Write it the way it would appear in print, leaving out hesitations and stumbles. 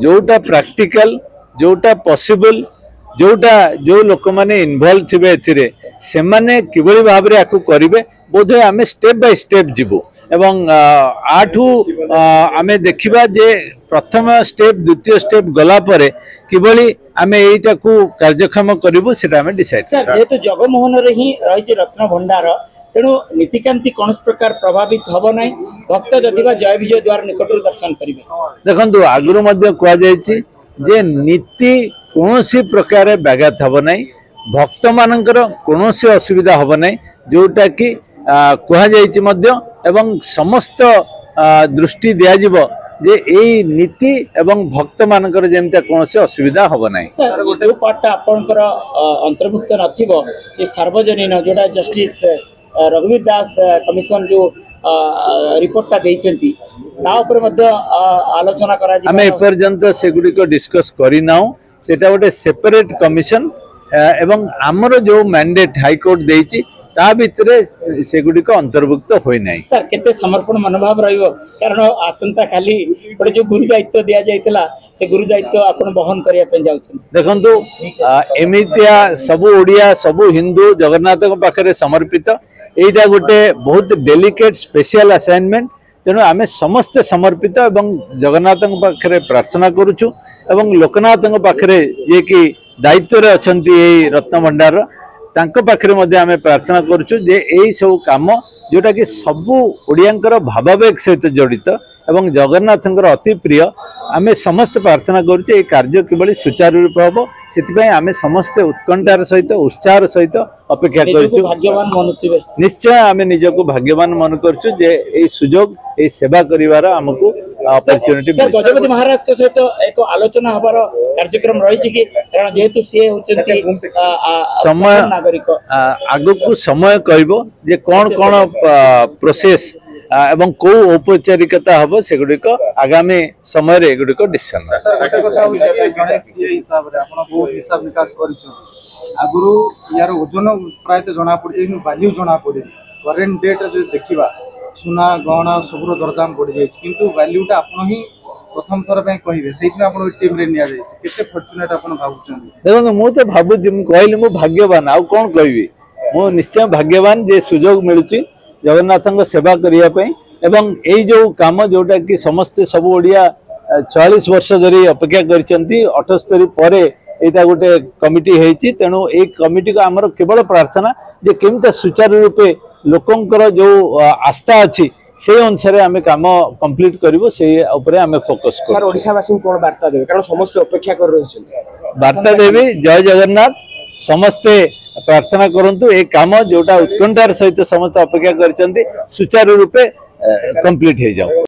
जोटा प्रैक्टिकल जोटा पॉसिबल जोटा जो लोक मैंने इन्वॉल्व थे से माने किभली भाव में आपको करेंगे बोधे आम स्टेप बाय स्टेप जीवु एवं आठू आम देखा जे प्रथम स्टेप द्वितीय स्टेप गलापर किभली आम यहीटा को कार्यक्षम करूँ से डिसाइड जेहेतु जगमोहन ही रही रत्न भंडार तेणु नीतिकांति कौन प्रकार प्रभावित हम ना भक्त जदि जय विजय द्वार निकट दर्शन करेंगे देखो आगुरी कहुई जे नीति कौन प्रकार व्याघात हम ना भक्त मानकर कौन असुविधा हम ना जोटा कि कहुई समस्त दृष्टि दिज्व जे यही नीति एवं भक्त मानकर जमी कौन असुविधा हम ना जो पार्टा आपंकर अंतर्भुक्त न सार्वजनीन जोटा जस्टिस रघुवीर दास कमिशन जो रिपोर्टा देइचंती आलोचना करा आम एपर्यंत सेगुड़िक डिस्कस करना सेटा गोटे सेपरेट कमिशन एवं आमर जो मैंडेट हाईकोर्ट देइची ता भितर सेगुड़िक अंतर्भुक्त होई नाही सर केते समर्पण मनोभाव रहिबो कारण आसंता खाली गोटे जो गुरु दायित्व दिया जाइतला से गुरु दायित्व आपण बहन करिया पे जाउछन देखंतु एमितिया सबु ओडिया सबु हिंदू जगन्नाथ पाखरे समर्पित एटा गोटे बहुत डेलिकेट स्पेशल असाइनमेंट तेणु आम समस्ते समर्पित एवं जगन्नाथ पाखरे प्रार्थना करुछु एवं लोकनाथ पाखरे जे कि दायित्व अछंती एई रत्न भंडार तांको पाखरे मध्ये आमे प्रार्थना करुछु जे एई सब काम जोटा कि सबु ओडियांकर भावावेग सहित जड़ित एवं जगन्नाथंकर अति प्रिय आमे समस्त प्रार्थना करुछु ए कार्य किबळी सुचारू रूप होबो सेतिपय आमे समस्त उत्कंठार सहित उत्साहर सहित अपेक्षा करुछु भाग्यवान मानुथिबे निश्चय आमे निजको भाग्यवान मन करछु जे ए सुजोग ए सेवा करिवार हमकु अपॉर्चुनिटी गजपति महाराज के सहित एक आलोचना हबार कार्यक्रम रही कि कारण जेहेतु सी होचंती समय नागरिक आगु समय कहबो जे कोन कोन प्रोसेस एवं को औपचारिकता हम सेगुड़िक आगामी समय रे गुड़िक डिसीजन आगुरु यार ओजन प्राय जना पड़े वैल्यू जना पड़े करेन्ट डेट जो देखा सुना गहना सबूर दरदाम बढ़ी जाए किंतु वैल्यूटा आपन ही प्रथम थर कहे से टीम रे निया जाए केते फॉर्चुनेट आपन भाबुछन देखो मु तो भाबुछि मु कहली मु भाग्यवान आ कोन कहबी मु निश्चय भाग्यवान जे सुजोग मिलुछि जगन्नाथंग सेवा करिया पई एवं एई जो काम जोटा कि समस्त सब ओडिया 40 वर्ष धरी अपेक्षा करिसंती 78 परे एटा गोटे कमिटी हेछि तेणु ए कमिटी को हमर केवल प्रार्थना जे केमता सुचारू रूपे लोकंकर जो आस्था अच्छी से अनुसार आम काम कंप्लीट करूँ से आम फोकस सर ओडिशावासी कोन वार्ता देबे कारण समस्त अपेक्षा कर रही वार्ता देवी जय जगन्नाथ समस्ते प्रार्थना करंतु ए काम जोटा उत्कंठार सहित समस्त अपेक्षा कर सुचारू रूपे कंप्लीट हो जाओ।